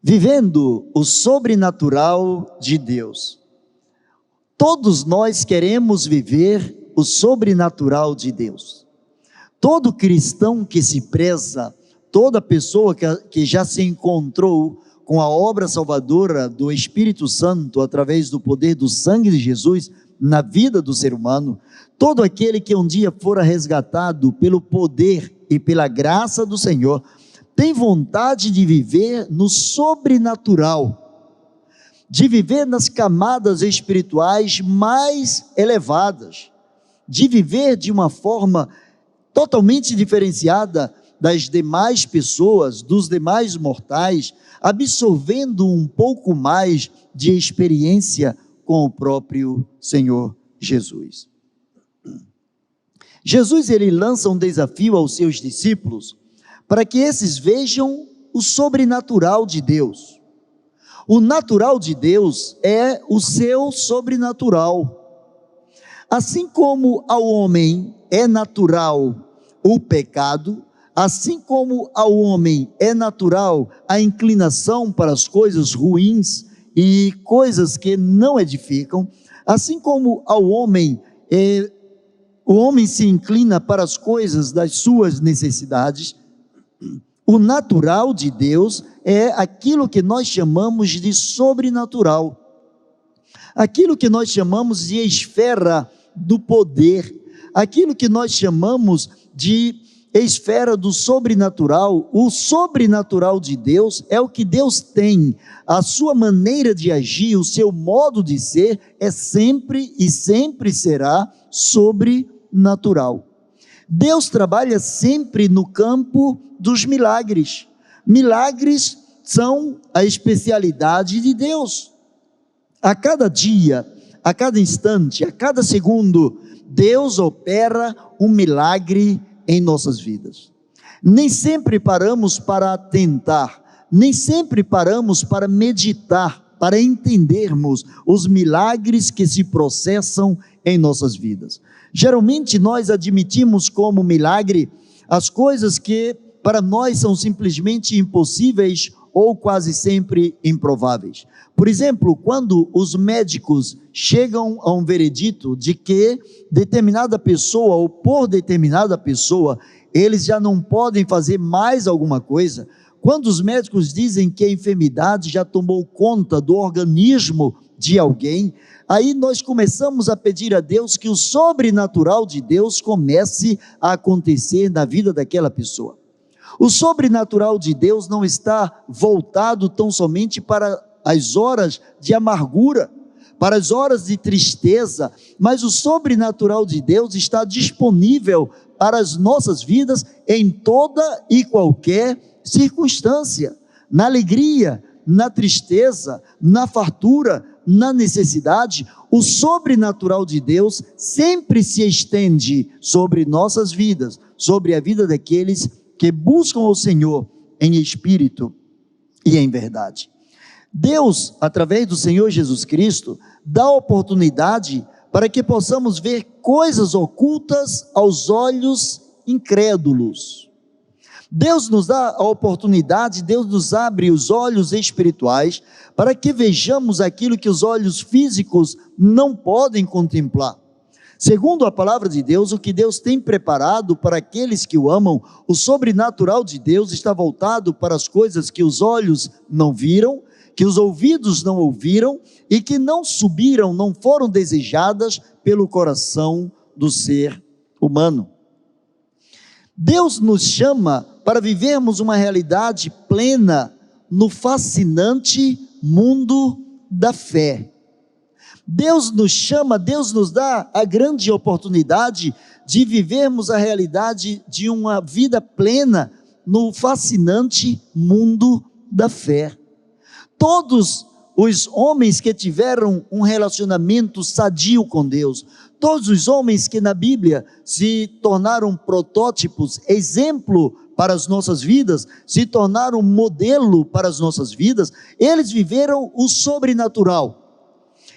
Vivendo o sobrenatural de Deus. Todos nós queremos viver o sobrenatural de Deus. Todo cristão que se preza, toda pessoa que já se encontrou com a obra salvadora do Espírito Santo, através do poder do sangue de Jesus, na vida do ser humano, todo aquele que um dia fora resgatado pelo poder e pela graça do Senhor, tem vontade de viver no sobrenatural, de viver nas camadas espirituais mais elevadas, de viver de uma forma totalmente diferenciada das demais pessoas, dos demais mortais, absorvendo um pouco mais de experiência com o próprio Senhor Jesus. Jesus, ele lança um desafio aos seus discípulos, para que esses vejam o sobrenatural de Deus. O natural de Deus é o seu sobrenatural. Assim como ao homem é natural o pecado, assim como ao homem é natural a inclinação para as coisas ruins e coisas que não edificam, assim como ao homem, o homem se inclina para as coisas das suas necessidades, o natural de Deus é aquilo que nós chamamos de sobrenatural, aquilo que nós chamamos de esfera do poder, aquilo que nós chamamos de esfera do sobrenatural. O sobrenatural de Deus é o que Deus tem, a sua maneira de agir, o seu modo de ser é sempre e sempre será sobrenatural. Deus trabalha sempre no campo dos milagres. Milagres são a especialidade de Deus. A cada dia, a cada instante, a cada segundo, Deus opera um milagre em nossas vidas. Nem sempre paramos para atentar, nem sempre paramos para meditar, para entendermos os milagres que se processam em nossas vidas. Geralmente nós admitimos como milagre as coisas que para nós são simplesmente impossíveis ou quase sempre improváveis. Por exemplo, quando os médicos chegam a um veredito de que determinada pessoa ou por determinada pessoa, eles já não podem fazer mais alguma coisa, quando os médicos dizem que a enfermidade já tomou conta do organismo de alguém, aí nós começamos a pedir a Deus que o sobrenatural de Deus comece a acontecer na vida daquela pessoa. O sobrenatural de Deus não está voltado tão somente para as horas de amargura, para as horas de tristeza, mas o sobrenatural de Deus está disponível para as nossas vidas em toda e qualquer circunstância, na alegria, na tristeza, na fartura, na necessidade. O sobrenatural de Deus sempre se estende sobre nossas vidas, sobre a vida daqueles que buscam o Senhor em espírito e em verdade. Deus, através do Senhor Jesus Cristo, dá oportunidade para que possamos ver coisas ocultas aos olhos incrédulos. Deus nos dá a oportunidade, Deus nos abre os olhos espirituais para que vejamos aquilo que os olhos físicos não podem contemplar. Segundo a palavra de Deus, o que Deus tem preparado para aqueles que o amam, o sobrenatural de Deus está voltado para as coisas que os olhos não viram, que os ouvidos não ouviram e que não subiram, não foram desejadas pelo coração do ser humano. Deus nos chama para vivermos uma realidade plena no fascinante mundo da fé. Deus nos chama, Deus nos dá a grande oportunidade de vivermos a realidade de uma vida plena no fascinante mundo da fé. Todos os homens que tiveram um relacionamento sadio com Deus, todos os homens que na Bíblia se tornaram protótipos, exemplo para as nossas vidas, se tornaram modelo para as nossas vidas, eles viveram o sobrenatural.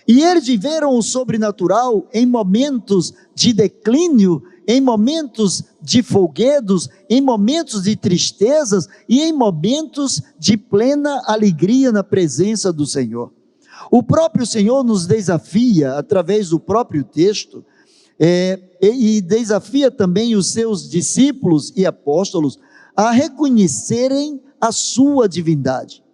E eles viveram o sobrenatural em momentos de declínio em momentos de folguedos, em momentos de tristezas e em momentos de plena alegria na presença do Senhor. O próprio Senhor nos desafia, através do próprio texto, e desafia também os seus discípulos e apóstolos a reconhecerem a sua divindade.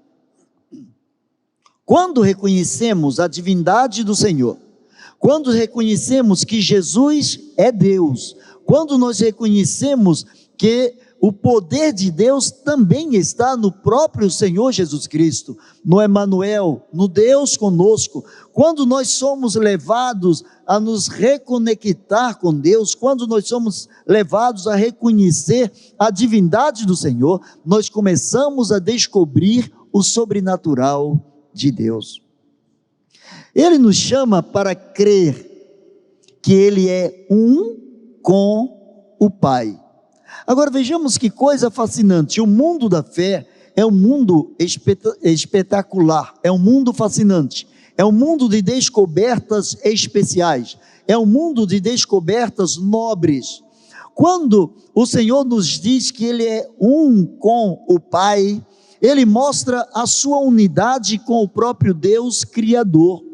Quando reconhecemos a divindade do Senhor, quando reconhecemos que Jesus é Deus, quando nós reconhecemos que o poder de Deus também está no próprio Senhor Jesus Cristo, no Emanuel, no Deus conosco, quando nós somos levados a nos reconectar com Deus, quando nós somos levados a reconhecer a divindade do Senhor, nós começamos a descobrir o sobrenatural de Deus. Ele nos chama para crer que Ele é um com o Pai. Agora vejamos que coisa fascinante, o mundo da fé é um mundo espetacular, é um mundo fascinante, é um mundo de descobertas especiais, é um mundo de descobertas nobres. Quando o Senhor nos diz que Ele é um com o Pai, Ele mostra a sua unidade com o próprio Deus Criador.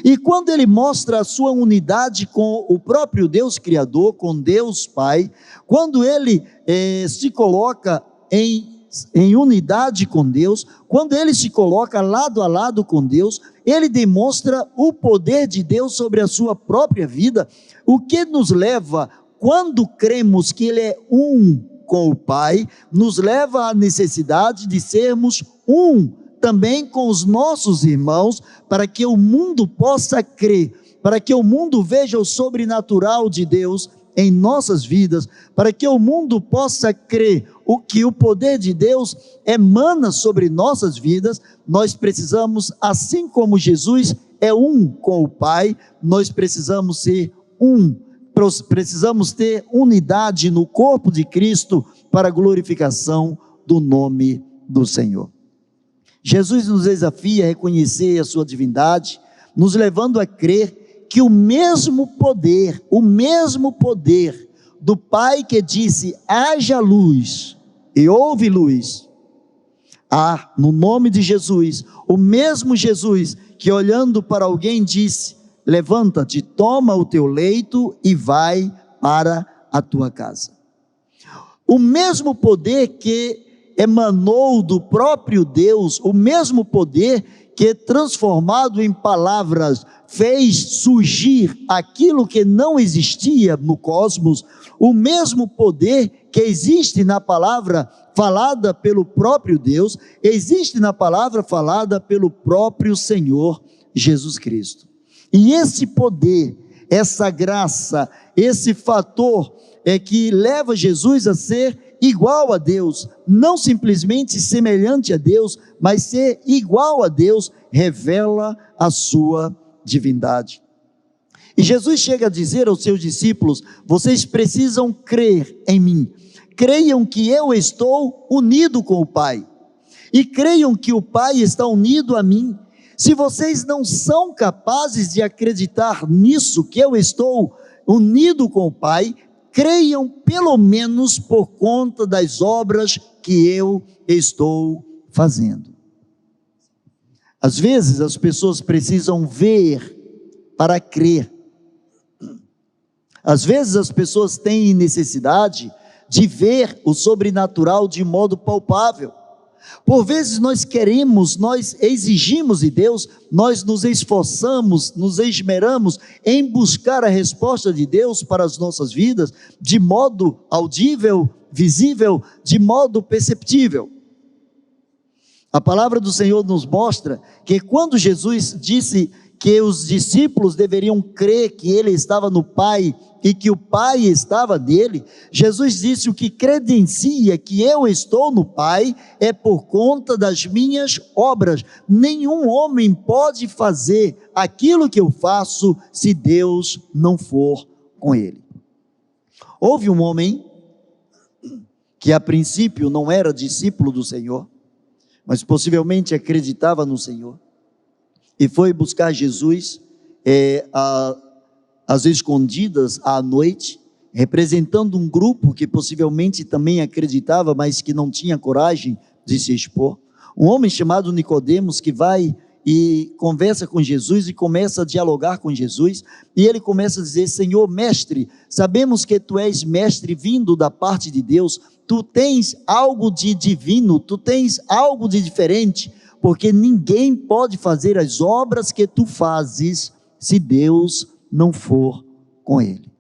E quando Ele mostra a sua unidade com o próprio Deus Criador, com Deus Pai, quando Ele se coloca em unidade com Deus, quando Ele se coloca lado a lado com Deus, Ele demonstra o poder de Deus sobre a sua própria vida, o que nos leva, quando cremos que Ele é um com o Pai, nos leva à necessidade de sermos um também com os nossos irmãos, para que o mundo possa crer, para que o mundo veja o sobrenatural de Deus em nossas vidas, para que o mundo possa crer que o poder de Deus emana sobre nossas vidas. Nós precisamos, assim como Jesus é um com o Pai, nós precisamos ser um, precisamos ter unidade no corpo de Cristo para a glorificação do nome do Senhor. Jesus nos desafia a reconhecer a sua divindade, nos levando a crer que o mesmo poder do Pai que disse, haja luz, e houve luz, no nome de Jesus, o mesmo Jesus que olhando para alguém disse, levanta-te, toma o teu leito e vai para a tua casa. O mesmo poder que emanou do próprio Deus, o mesmo poder que transformado em palavras fez surgir aquilo que não existia no cosmos, o mesmo poder que existe na palavra falada pelo próprio Deus, existe na palavra falada pelo próprio Senhor Jesus Cristo. E esse poder, essa graça, esse fator é que leva Jesus a ser igual a Deus, não simplesmente semelhante a Deus, mas ser igual a Deus, revela a sua divindade. E Jesus chega a dizer aos seus discípulos, vocês precisam crer em mim, creiam que eu estou unido com o Pai, e creiam que o Pai está unido a mim. Se vocês não são capazes de acreditar nisso, que eu estou unido com o Pai, creiam pelo menos por conta das obras que eu estou fazendo. Às vezes as pessoas precisam ver para crer. Às vezes as pessoas têm necessidade de ver o sobrenatural de modo palpável. Por vezes nós queremos, nós exigimos de Deus, nós nos esforçamos, nos esmeramos em buscar a resposta de Deus para as nossas vidas, de modo audível, visível, de modo perceptível. A palavra do Senhor nos mostra que quando Jesus disse que os discípulos deveriam crer que Ele estava no Pai e que o Pai estava nele, Jesus disse, o que credencia que eu estou no Pai é por conta das minhas obras. Nenhum homem pode fazer aquilo que eu faço se Deus não for com ele. Houve um homem que a princípio não era discípulo do Senhor, mas possivelmente acreditava no Senhor, e foi buscar Jesus às escondidas à noite, representando um grupo que possivelmente também acreditava, mas que não tinha coragem de se expor. Um homem chamado Nicodemos, que vai e conversa com Jesus e começa a dialogar com Jesus, e ele começa a dizer: Senhor, mestre, sabemos que tu és mestre vindo da parte de Deus, tu tens algo de divino, tu tens algo de diferente, porque ninguém pode fazer as obras que tu fazes se Deus não for com ele.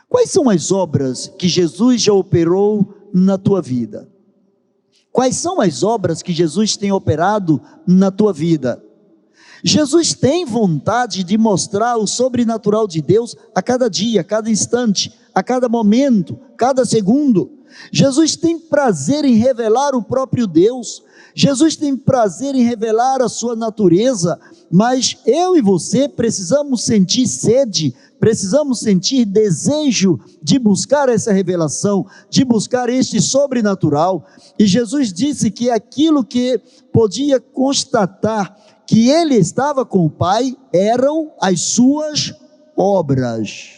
Quais são as obras que Jesus já operou na tua vida? Quais são as obras que Jesus tem operado na tua vida? Jesus tem vontade de mostrar o sobrenatural de Deus a cada dia, a cada instante, a cada momento, cada segundo. Jesus tem prazer em revelar o próprio Deus. Jesus tem prazer em revelar a sua natureza, mas eu e você precisamos sentir sede, precisamos sentir desejo de buscar essa revelação, de buscar este sobrenatural. E Jesus disse que aquilo que podia constatar que ele estava com o Pai eram as suas obras.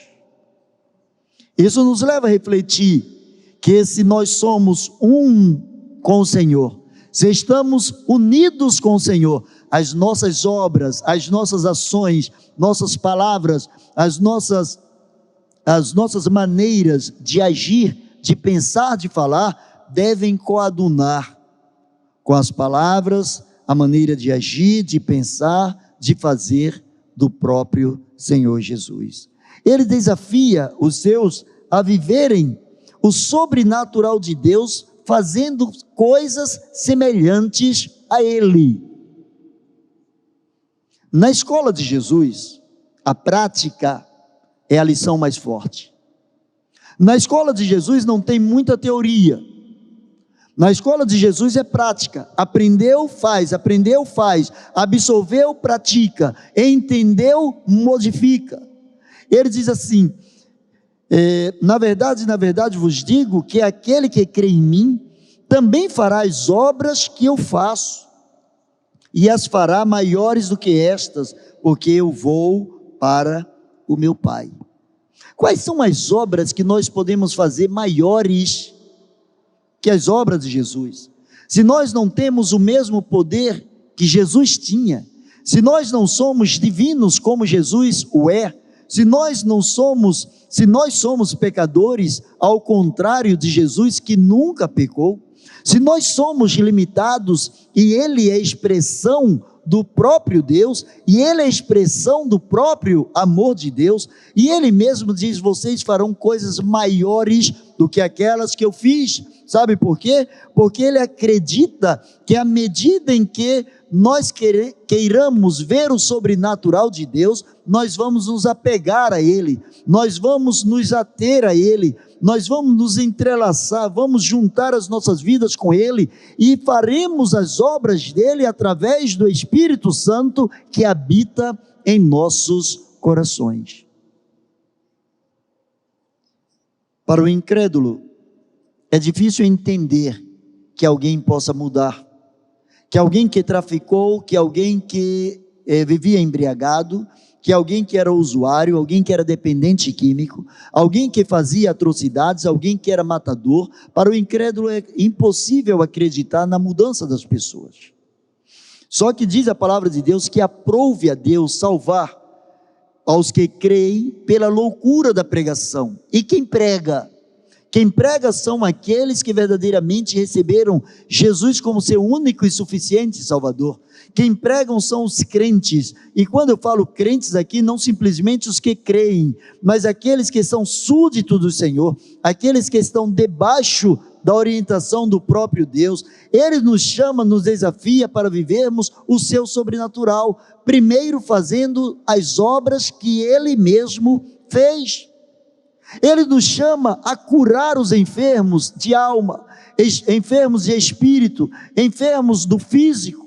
Isso nos leva a refletir que se nós somos um com o Senhor, se estamos unidos com o Senhor, as nossas obras, as nossas ações, nossas palavras, as nossas maneiras de agir, de pensar, de falar, devem coadunar com as palavras, a maneira de agir, de pensar, de fazer do próprio Senhor Jesus. Ele desafia os seus a viverem o sobrenatural de Deus, fazendo coisas semelhantes a Ele. Na escola de Jesus, a prática é a lição mais forte. Na escola de Jesus não tem muita teoria. Na escola de Jesus é prática. Aprendeu, faz, absorveu, pratica, entendeu, modifica. Ele diz assim: na verdade vos digo que aquele que crê em mim, também fará as obras que eu faço, e as fará maiores do que estas, porque eu vou para o meu Pai. Quais são as obras que nós podemos fazer maiores que as obras de Jesus? Se nós não temos o mesmo poder que Jesus tinha, se nós não somos divinos como Jesus o é, se nós somos pecadores, ao contrário de Jesus que nunca pecou, se nós somos limitados e Ele é expressão do próprio Deus, e Ele é expressão do próprio amor de Deus, e Ele mesmo diz: vocês farão coisas maiores do que aquelas que eu fiz. Sabe por quê? Porque Ele acredita que à medida em que nós queiramos ver o sobrenatural de Deus, nós vamos nos apegar a Ele, nós vamos nos ater a Ele, nós vamos nos entrelaçar, vamos juntar as nossas vidas com Ele, e faremos as obras dEle através do Espírito Santo que habita em nossos corações. Para o incrédulo, é difícil entender que alguém possa mudar, que alguém que traficou, que alguém que vivia embriagado, que alguém que era usuário, alguém que era dependente químico, alguém que fazia atrocidades, alguém que era matador, para o incrédulo é impossível acreditar na mudança das pessoas. Só que diz a palavra de Deus que aprouve a Deus salvar aos que creem pela loucura da pregação. E quem prega? Quem prega são aqueles que verdadeiramente receberam Jesus como seu único e suficiente Salvador. Quem pregam são os crentes, e quando eu falo crentes aqui, não simplesmente os que creem, mas aqueles que são súditos do Senhor, aqueles que estão debaixo da orientação do próprio Deus. Ele nos chama, nos desafia para vivermos o seu sobrenatural, primeiro fazendo as obras que Ele mesmo fez. Ele nos chama a curar os enfermos de alma, enfermos de espírito, enfermos do físico.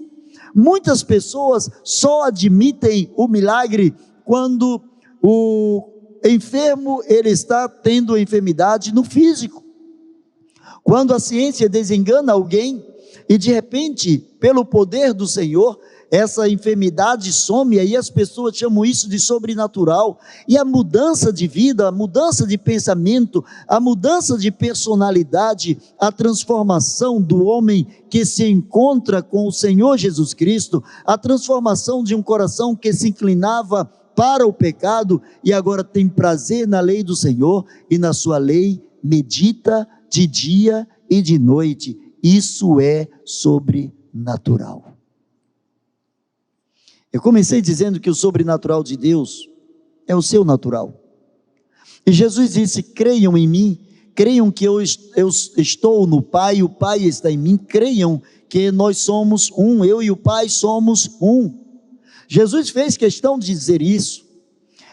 Muitas pessoas só admitem o milagre quando o enfermo ele está tendo enfermidade no físico. Quando a ciência desengana alguém e de repente, pelo poder do Senhor, essa enfermidade some, aí as pessoas chamam isso de sobrenatural, e a mudança de vida, a mudança de pensamento, a mudança de personalidade, a transformação do homem que se encontra com o Senhor Jesus Cristo, a transformação de um coração que se inclinava para o pecado e agora tem prazer na lei do Senhor e na sua lei medita de dia e de noite. Isso é sobrenatural. Eu comecei dizendo que o sobrenatural de Deus é o seu natural. E Jesus disse: creiam em mim, creiam que eu estou no Pai, o Pai está em mim, creiam que nós somos um, eu e o Pai somos um. Jesus fez questão de dizer isso.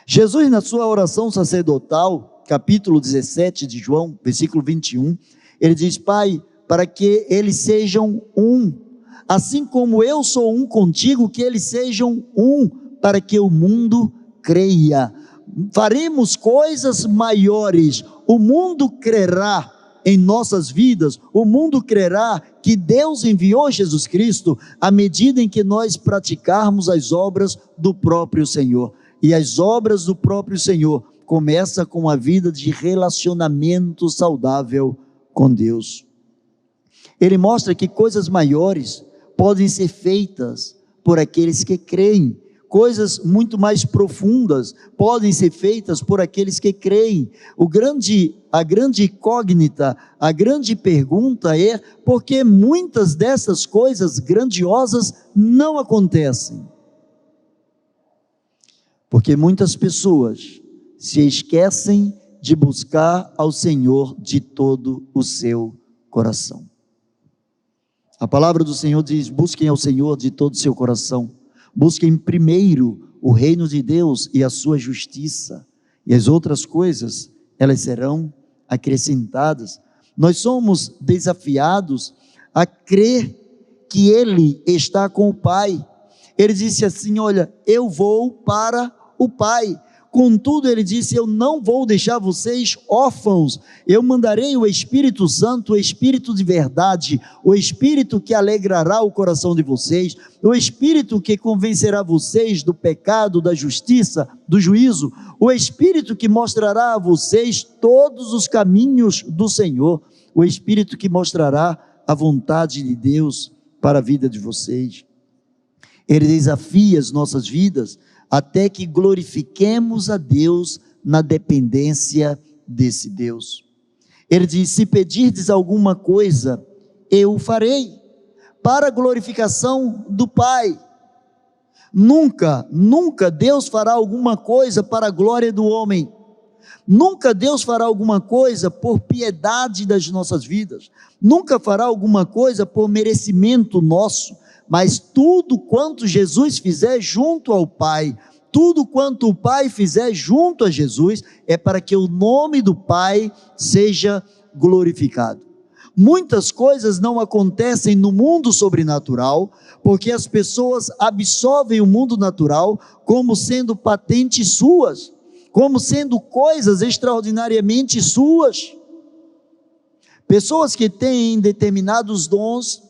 Jesus, na sua oração sacerdotal, capítulo 17 de João, versículo 21, ele diz: Pai, para que eles sejam um, assim como eu sou um contigo, que eles sejam um, para que o mundo creia. Faremos coisas maiores, o mundo crerá em nossas vidas, o mundo crerá que Deus enviou Jesus Cristo, à medida em que nós praticarmos as obras do próprio Senhor. E as obras do próprio Senhor começam com a vida de relacionamento saudável com Deus. Ele mostra que coisas maiores podem ser feitas por aqueles que creem. Coisas muito mais profundas podem ser feitas por aqueles que creem. A grande incógnita, a grande pergunta é: por que muitas dessas coisas grandiosas não acontecem? Porque muitas pessoas se esquecem de buscar ao Senhor de todo o seu coração. A palavra do Senhor diz: busquem ao Senhor de todo o seu coração. Busquem primeiro o reino de Deus e a sua justiça, e as outras coisas, elas serão acrescentadas. Nós somos desafiados a crer que Ele está com o Pai. Ele disse assim: olha, eu vou para o Pai. Contudo, ele disse: eu não vou deixar vocês órfãos, eu mandarei o Espírito Santo, o Espírito de verdade, o Espírito que alegrará o coração de vocês, o Espírito que convencerá vocês do pecado, da justiça, do juízo, o Espírito que mostrará a vocês todos os caminhos do Senhor, o Espírito que mostrará a vontade de Deus para a vida de vocês. Ele desafia as nossas vidas até que glorifiquemos a Deus na dependência desse Deus. Ele diz: se pedirdes alguma coisa, eu o farei, para a glorificação do Pai. Nunca Deus fará alguma coisa para a glória do homem. Nunca Deus fará alguma coisa por piedade das nossas vidas. Nunca fará alguma coisa por merecimento nosso. Mas tudo quanto Jesus fizer junto ao Pai, tudo quanto o Pai fizer junto a Jesus, é para que o nome do Pai seja glorificado. Muitas coisas não acontecem no mundo sobrenatural, porque as pessoas absorvem o mundo natural como sendo patentes suas, como sendo coisas extraordinariamente suas. Pessoas que têm determinados dons,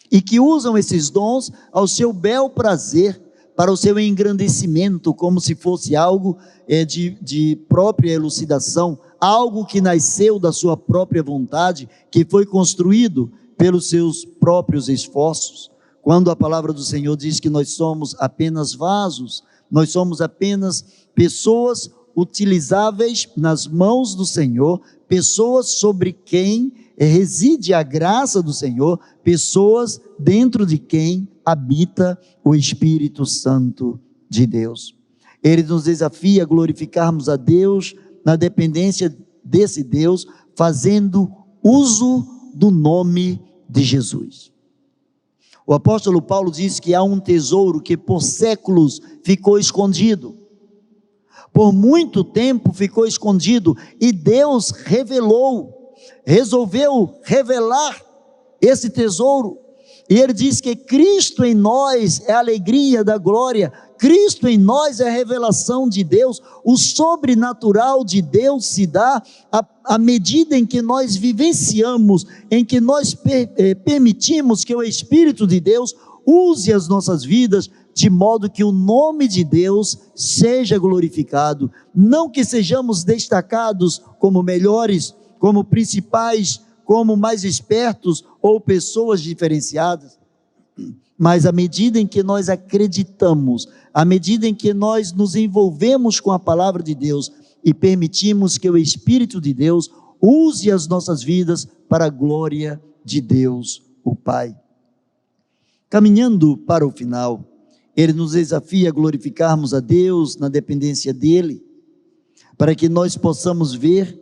e que usam esses dons ao seu bel prazer, para o seu engrandecimento, como se fosse algo de própria elucidação, algo que nasceu da sua própria vontade, que foi construído pelos seus próprios esforços. Quando a palavra do Senhor diz que nós somos apenas vasos, nós somos apenas pessoas utilizáveis nas mãos do Senhor, pessoas sobre quem reside a graça do Senhor, pessoas dentro de quem habita o Espírito Santo de Deus. Ele nos desafia a glorificarmos a Deus na dependência desse Deus, fazendo uso do nome de Jesus. O apóstolo Paulo diz que há um tesouro que por séculos ficou escondido, por muito tempo ficou escondido, e Deus resolveu revelar esse tesouro, e ele diz que Cristo em nós é a alegria da glória, Cristo em nós é a revelação de Deus. O sobrenatural de Deus se dá à medida em que nós vivenciamos, em que nós permitimos que o Espírito de Deus use as nossas vidas de modo que o nome de Deus seja glorificado, não que sejamos destacados como melhores, como principais, como mais espertos ou pessoas diferenciadas, mas à medida em que nós acreditamos, à medida em que nós nos envolvemos com a palavra de Deus e permitimos que o Espírito de Deus use as nossas vidas para a glória de Deus, o Pai. Caminhando para o final, Ele nos desafia a glorificarmos a Deus na dependência dEle, para que nós possamos ver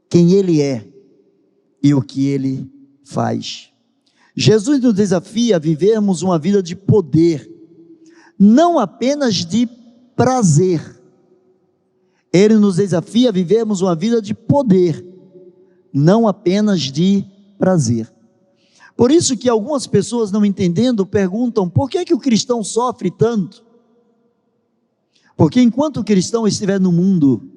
quem Ele é e o que Ele faz. Jesus nos desafia a vivermos uma vida de poder, não apenas de prazer. Ele nos desafia a vivermos uma vida de poder, não apenas de prazer. Por isso que algumas pessoas, não entendendo, perguntam: por que o cristão sofre tanto? Porque enquanto o cristão estiver no mundo,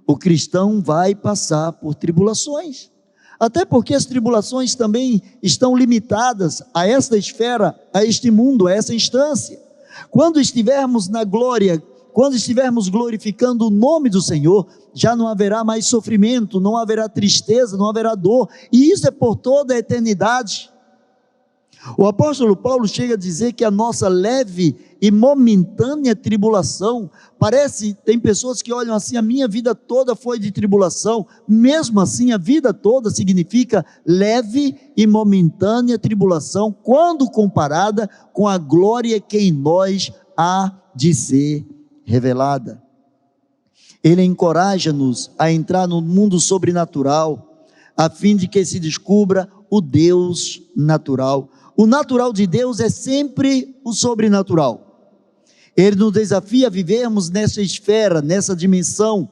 o cristão vai passar por tribulações. Até porque as tribulações também estão limitadas a esta esfera, a este mundo, a essa instância. Quando estivermos na glória, quando estivermos glorificando o nome do Senhor, já não haverá mais sofrimento, não haverá tristeza, não haverá dor, e isso é por toda a eternidade. O apóstolo Paulo chega a dizer que a nossa leve e momentânea tribulação, tem pessoas que olham assim: a minha vida toda foi de tribulação. Mesmo assim, a vida toda significa leve e momentânea tribulação, quando comparada com a glória que em nós há de ser revelada. Ele encoraja-nos a entrar no mundo sobrenatural, a fim de que se descubra o Deus natural. O natural de Deus é sempre o sobrenatural. Ele nos desafia a vivermos nessa esfera, nessa dimensão.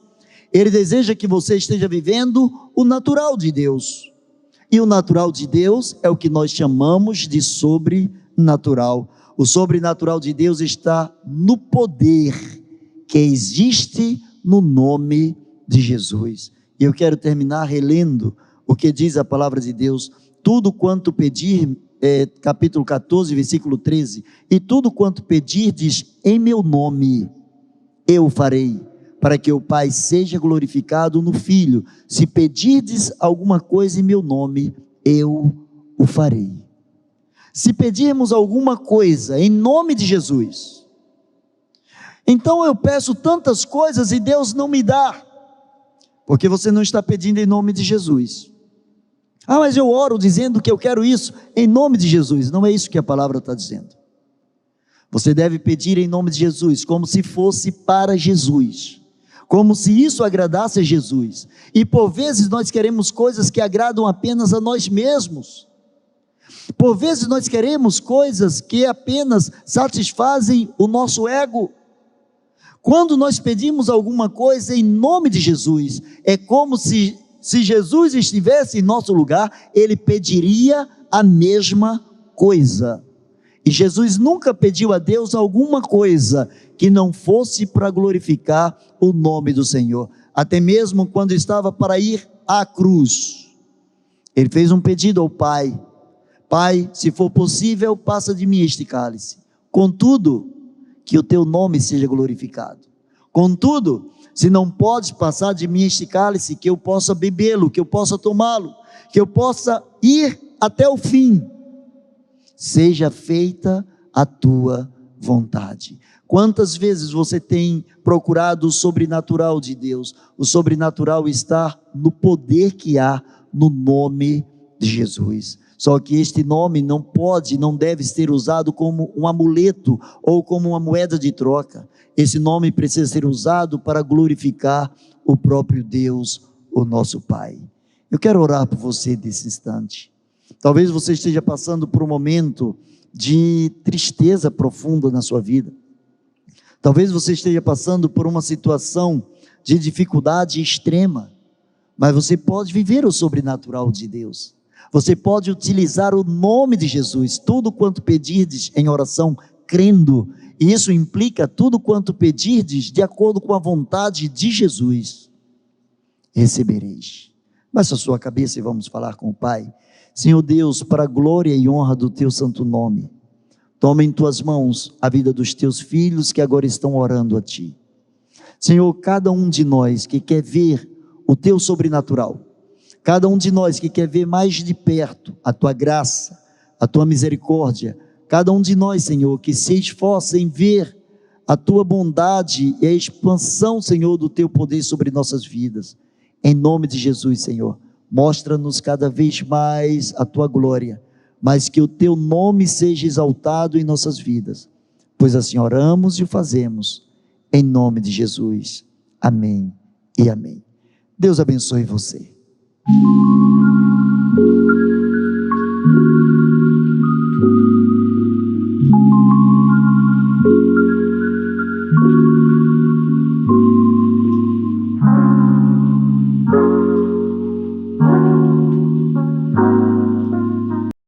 Ele deseja que você esteja vivendo o natural de Deus. E o natural de Deus é o que nós chamamos de sobrenatural. O sobrenatural de Deus está no poder que existe no nome de Jesus. E eu quero terminar relendo o que diz a palavra de Deus: tudo quanto pedir, capítulo 14, versículo 13, e tudo quanto pedirdes em meu nome, eu farei, para que o Pai seja glorificado no Filho. Se pedirdes alguma coisa em meu nome, eu o farei. Se pedirmos alguma coisa em nome de Jesus, então eu peço tantas coisas e Deus não me dá, porque você não está pedindo em nome de Jesus. Ah, mas eu oro dizendo que eu quero isso em nome de Jesus. Não é isso que a palavra está dizendo. Você deve pedir em nome de Jesus, como se fosse para Jesus, como se isso agradasse a Jesus. E por vezes nós queremos coisas que agradam apenas a nós mesmos. Por vezes nós queremos coisas que apenas satisfazem o nosso ego. Quando nós pedimos alguma coisa em nome de Jesus, é como se Jesus estivesse em nosso lugar, Ele pediria a mesma coisa. E Jesus nunca pediu a Deus alguma coisa que não fosse para glorificar o nome do Senhor. Até mesmo quando estava para ir à cruz, Ele fez um pedido ao Pai: Pai, se for possível, passa de mim este cálice. Contudo, que o teu nome seja glorificado. Contudo, se não podes passar de mim este cálice, que eu possa bebê-lo, que eu possa tomá-lo, que eu possa ir até o fim. Seja feita a tua vontade. Quantas vezes você tem procurado o sobrenatural de Deus? O sobrenatural está no poder que há no nome de Jesus. Só que este nome não deve ser usado como um amuleto ou como uma moeda de troca. Esse nome precisa ser usado para glorificar o próprio Deus, o nosso Pai. Eu quero orar por você nesse instante. Talvez você esteja passando por um momento de tristeza profunda na sua vida. Talvez você esteja passando por uma situação de dificuldade extrema, mas você pode viver o sobrenatural de Deus. Você pode utilizar o nome de Jesus, tudo quanto pedirdes em oração, crendo, e isso implica tudo quanto pedirdes de acordo com a vontade de Jesus, recebereis. Baixa a sua cabeça e vamos falar com o Pai. Senhor Deus, para a glória e honra do teu santo nome, Toma em tuas mãos a vida dos teus filhos que agora estão orando a ti. Senhor, cada um de nós que quer ver o teu sobrenatural, cada um de nós que quer ver mais de perto a tua graça, a tua misericórdia, cada um de nós, Senhor, que se esforça em ver a tua bondade e a expansão, Senhor, do teu poder sobre nossas vidas. Em nome de Jesus, Senhor, mostra-nos cada vez mais a tua glória, mas que o teu nome seja exaltado em nossas vidas, pois assim oramos e o fazemos, em nome de Jesus. Amém e amém. Deus abençoe você.